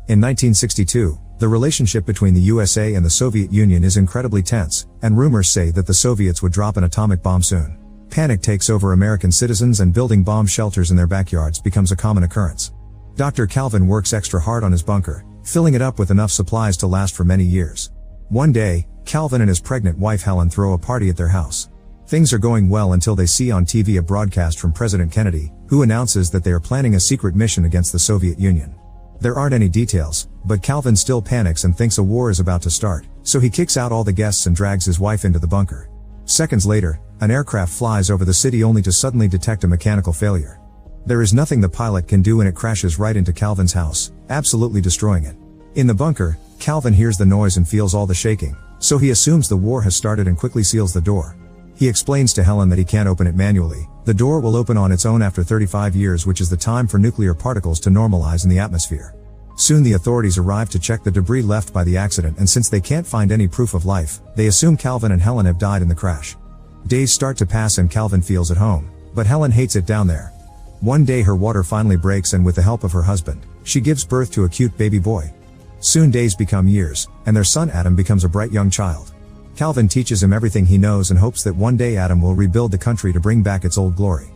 In 1962, the relationship between the USA and the Soviet Union is incredibly tense, and rumors say that the Soviets would drop an atomic bomb soon. Panic takes over American citizens and building bomb shelters in their backyards becomes a common occurrence. Dr. Calvin works extra hard on his bunker, filling it up with enough supplies to last for many years. One day, Calvin and his pregnant wife Helen throw a party at their house. Things are going well until they see on TV a broadcast from President Kennedy, who announces that they are planning a secret mission against the Soviet Union. There aren't any details, but Calvin still panics and thinks a war is about to start, so he kicks out all the guests and drags his wife into the bunker. Seconds later, an aircraft flies over the city only to suddenly detect a mechanical failure. There is nothing the pilot can do and it crashes right into Calvin's house, absolutely destroying it. In the bunker, Calvin hears the noise and feels all the shaking, so he assumes the war has started and quickly seals the door. He explains to Helen that he can't open it manually. The door will open on its own after 35 years, which is the time for nuclear particles to normalize in the atmosphere. Soon the authorities arrive to check the debris left by the accident, and since they can't find any proof of life, they assume Calvin and Helen have died in the crash. Days start to pass and Calvin feels at home, but Helen hates it down there. One day her water finally breaks and with the help of her husband, she gives birth to a cute baby boy. Soon days become years, and their son Adam becomes a bright young child. Calvin teaches him everything he knows and hopes that one day Adam will rebuild the country to bring back its old glory.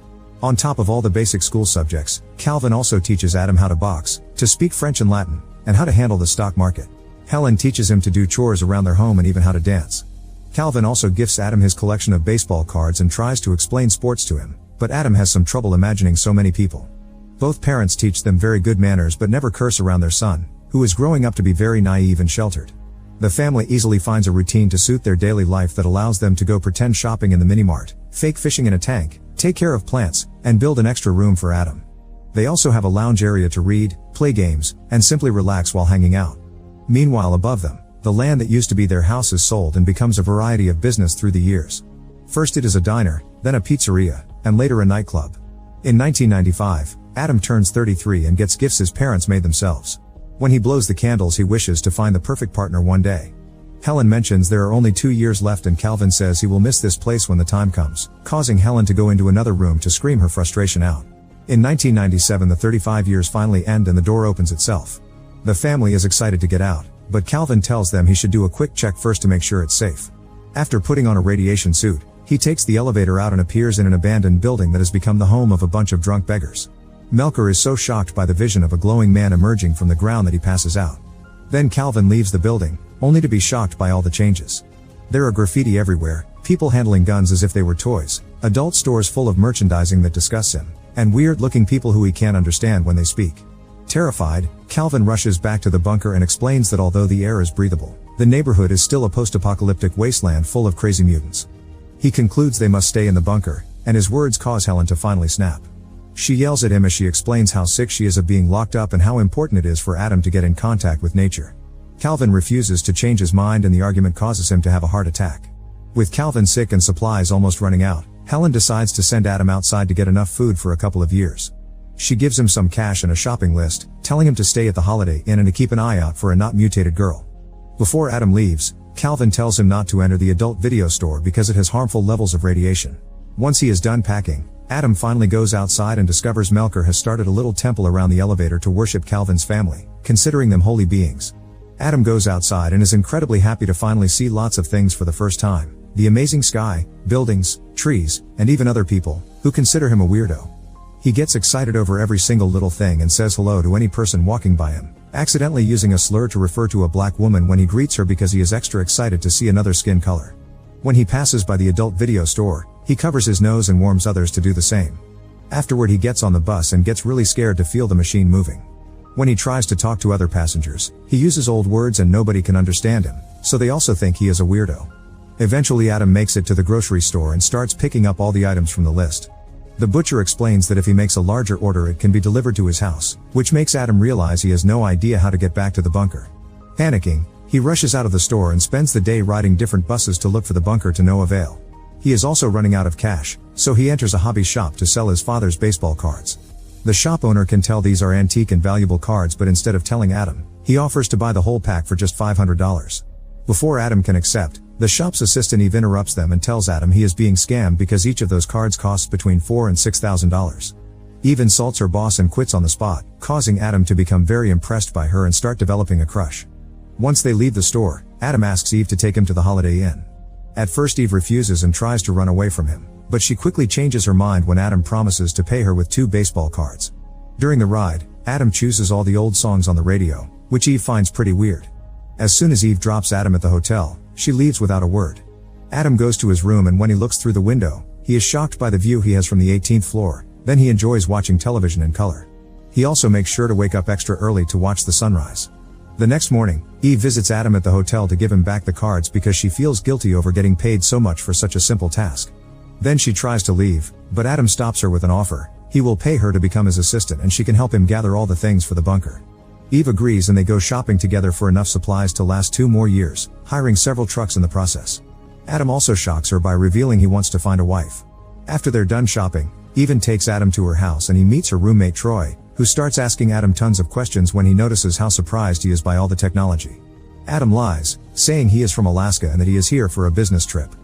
On top of all the basic school subjects, Calvin also teaches Adam how to box, to speak French and Latin, and how to handle the stock market. Helen teaches him to do chores around their home and even how to dance. Calvin also gifts Adam his collection of baseball cards and tries to explain sports to him, but Adam has some trouble imagining so many people. Both parents teach them very good manners but never curse around their son, who is growing up to be very naive and sheltered. The family easily finds a routine to suit their daily life that allows them to go pretend shopping in the mini-mart, fake fishing in a tank, take care of plants, and build an extra room for Adam. They also have a lounge area to read, play games, and simply relax while hanging out. Meanwhile, above them, the land that used to be their house is sold and becomes a variety of business through the years. First it is a diner, then a pizzeria, and later a nightclub. In 1995, Adam turns 33 and gets gifts his parents made themselves. When he blows the candles, he wishes to find the perfect partner one day. Helen mentions there are only 2 years left and Calvin says he will miss this place when the time comes, causing Helen to go into another room to scream her frustration out. In 1997 the 35 years finally end and the door opens itself. The family is excited to get out, but Calvin tells them he should do a quick check first to make sure it's safe. After putting on a radiation suit, he takes the elevator out and appears in an abandoned building that has become the home of a bunch of drunk beggars. Melker is so shocked by the vision of a glowing man emerging from the ground that he passes out. Then Calvin leaves the building, only to be shocked by all the changes. There are graffiti everywhere, people handling guns as if they were toys, adult stores full of merchandising that disgusts him, and weird-looking people who he can't understand when they speak. Terrified, Calvin rushes back to the bunker and explains that although the air is breathable, the neighborhood is still a post-apocalyptic wasteland full of crazy mutants. He concludes they must stay in the bunker, and his words cause Helen to finally snap. She yells at him as she explains how sick she is of being locked up and how important it is for Adam to get in contact with nature. Calvin refuses to change his mind and the argument causes him to have a heart attack. With Calvin sick and supplies almost running out, Helen decides to send Adam outside to get enough food for a couple of years. She gives him some cash and a shopping list, telling him to stay at the Holiday Inn and to keep an eye out for a not mutated girl. Before Adam leaves, Calvin tells him not to enter the adult video store because it has harmful levels of radiation. Once he is done packing, Adam finally goes outside and discovers Melker has started a little temple around the elevator to worship Calvin's family, considering them holy beings. Adam goes outside and is incredibly happy to finally see lots of things for the first time, the amazing sky, buildings, trees, and even other people, who consider him a weirdo. He gets excited over every single little thing and says hello to any person walking by him, accidentally using a slur to refer to a black woman when he greets her because he is extra excited to see another skin color. When he passes by the adult video store, he covers his nose and warns others to do the same. Afterward he gets on the bus and gets really scared to feel the machine moving. When he tries to talk to other passengers, he uses old words and nobody can understand him, so they also think he is a weirdo. Eventually Adam makes it to the grocery store and starts picking up all the items from the list. The butcher explains that if he makes a larger order it can be delivered to his house, which makes Adam realize he has no idea how to get back to the bunker. Panicking, he rushes out of the store and spends the day riding different buses to look for the bunker to no avail. He is also running out of cash, so he enters a hobby shop to sell his father's baseball cards. The shop owner can tell these are antique and valuable cards, but instead of telling Adam, he offers to buy the whole pack for just $500. Before Adam can accept, the shop's assistant Eve interrupts them and tells Adam he is being scammed because each of those cards costs between $4,000 and $6,000. Eve insults her boss and quits on the spot, causing Adam to become very impressed by her and start developing a crush. Once they leave the store, Adam asks Eve to take him to the Holiday Inn. At first Eve refuses and tries to run away from him, but she quickly changes her mind when Adam promises to pay her with 2 baseball cards. During the ride, Adam chooses all the old songs on the radio, which Eve finds pretty weird. As soon as Eve drops Adam at the hotel, she leaves without a word. Adam goes to his room, and when he looks through the window, he is shocked by the view he has from the 18th floor. Then he enjoys watching television in color. He also makes sure to wake up extra early to watch the sunrise. The next morning, Eve visits Adam at the hotel to give him back the cards because she feels guilty over getting paid so much for such a simple task. Then she tries to leave, but Adam stops her with an offer. He will pay her to become his assistant and she can help him gather all the things for the bunker. Eve agrees and they go shopping together for enough supplies to last 2 more years, hiring several trucks in the process. Adam also shocks her by revealing he wants to find a wife. After they're done shopping, Eve takes Adam to her house and he meets her roommate Troy, who starts asking Adam tons of questions when he notices how surprised he is by all the technology. Adam lies, saying he is from Alaska and that he is here for a business trip.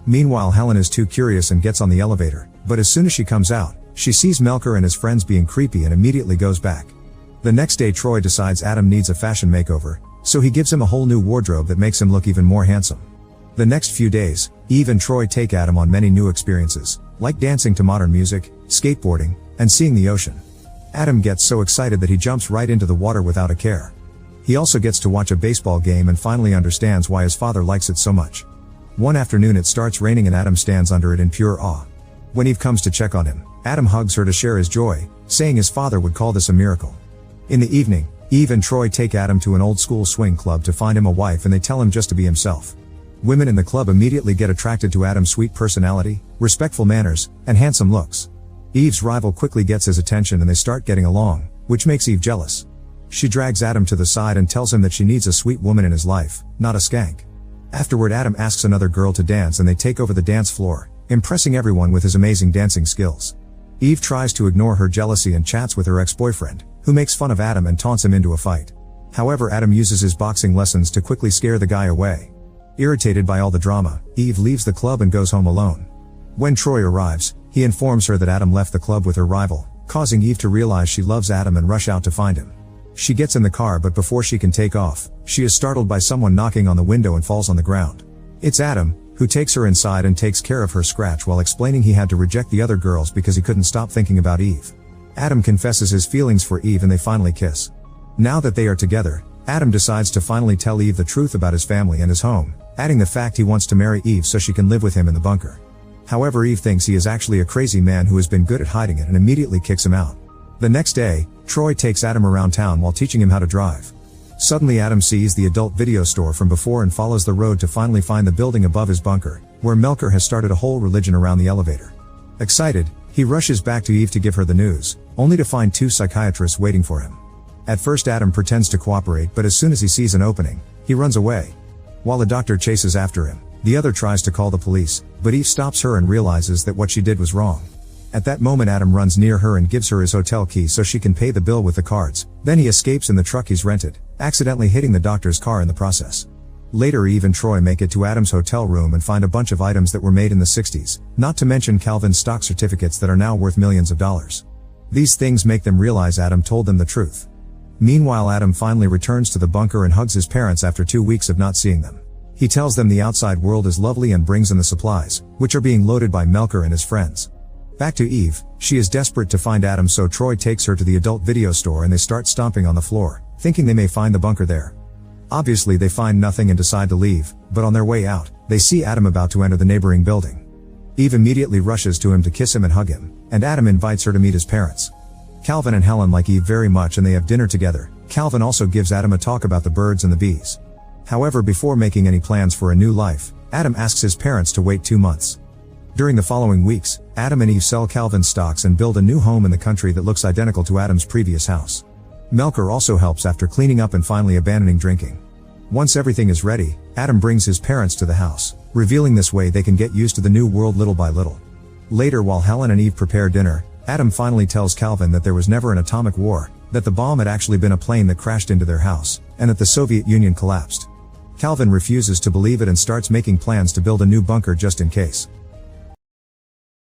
Meanwhile, Helen is too curious and gets on the elevator, but as soon as she comes out, she sees Melker and his friends being creepy and immediately goes back. The next day Troy decides Adam needs a fashion makeover, so he gives him a whole new wardrobe that makes him look even more handsome. The next few days, Eve and Troy take Adam on many new experiences, like dancing to modern music, skateboarding, and seeing the ocean. Adam gets so excited that he jumps right into the water without a care. He also gets to watch a baseball game and finally understands why his father likes it so much. One afternoon it starts raining and Adam stands under it in pure awe. When Eve comes to check on him, Adam hugs her to share his joy, saying his father would call this a miracle. In the evening, Eve and Troy take Adam to an old school swing club to find him a wife and they tell him just to be himself. Women in the club immediately get attracted to Adam's sweet personality, respectful manners, and handsome looks. Eve's rival quickly gets his attention and they start getting along, which makes Eve jealous. She drags Adam to the side and tells him that she needs a sweet woman in his life, not a skank. Afterward Adam asks another girl to dance and they take over the dance floor, impressing everyone with his amazing dancing skills. Eve tries to ignore her jealousy and chats with her ex-boyfriend, who makes fun of Adam and taunts him into a fight. However, Adam uses his boxing lessons to quickly scare the guy away. Irritated by all the drama, Eve leaves the club and goes home alone. When Troy arrives, he informs her that Adam left the club with her rival, causing Eve to realize she loves Adam and rush out to find him. She gets in the car, but before she can take off, she is startled by someone knocking on the window and falls on the ground. It's Adam, who takes her inside and takes care of her scratch while explaining he had to reject the other girls because he couldn't stop thinking about Eve. Adam confesses his feelings for Eve and they finally kiss. Now that they are together, Adam decides to finally tell Eve the truth about his family and his home, adding the fact he wants to marry Eve so she can live with him in the bunker. However, Eve thinks he is actually a crazy man who has been good at hiding it and immediately kicks him out. The next day, Troy takes Adam around town while teaching him how to drive. Suddenly Adam sees the adult video store from before and follows the road to finally find the building above his bunker, where Melker has started a whole religion around the elevator. Excited, he rushes back to Eve to give her the news, only to find 2 psychiatrists waiting for him. At first Adam pretends to cooperate, but as soon as he sees an opening, he runs away. While the doctor chases after him, the other tries to call the police, but Eve stops her and realizes that what she did was wrong. At that moment Adam runs near her and gives her his hotel key so she can pay the bill with the cards, then he escapes in the truck he's rented, accidentally hitting the doctor's car in the process. Later Eve and Troy make it to Adam's hotel room and find a bunch of items that were made in the 60s, not to mention Calvin's stock certificates that are now worth millions of dollars. These things make them realize Adam told them the truth. Meanwhile Adam finally returns to the bunker and hugs his parents after 2 weeks of not seeing them. He tells them the outside world is lovely and brings in the supplies, which are being loaded by Melker and his friends. Back to Eve, she is desperate to find Adam, so Troy takes her to the adult video store and they start stomping on the floor, thinking they may find the bunker there. Obviously they find nothing and decide to leave, but on their way out, they see Adam about to enter the neighboring building. Eve immediately rushes to him to kiss him and hug him, and Adam invites her to meet his parents. Calvin and Helen like Eve very much and they have dinner together. Calvin also gives Adam a talk about the birds and the bees. However, before making any plans for a new life, Adam asks his parents to wait 2 months. During the following weeks, Adam and Eve sell Calvin's stocks and build a new home in the country that looks identical to Adam's previous house. Melker also helps after cleaning up and finally abandoning drinking. Once everything is ready, Adam brings his parents to the house, revealing this way they can get used to the new world little by little. Later, while Helen and Eve prepare dinner, Adam finally tells Calvin that there was never an atomic war, that the bomb had actually been a plane that crashed into their house, and that the Soviet Union collapsed. Calvin refuses to believe it and starts making plans to build a new bunker just in case.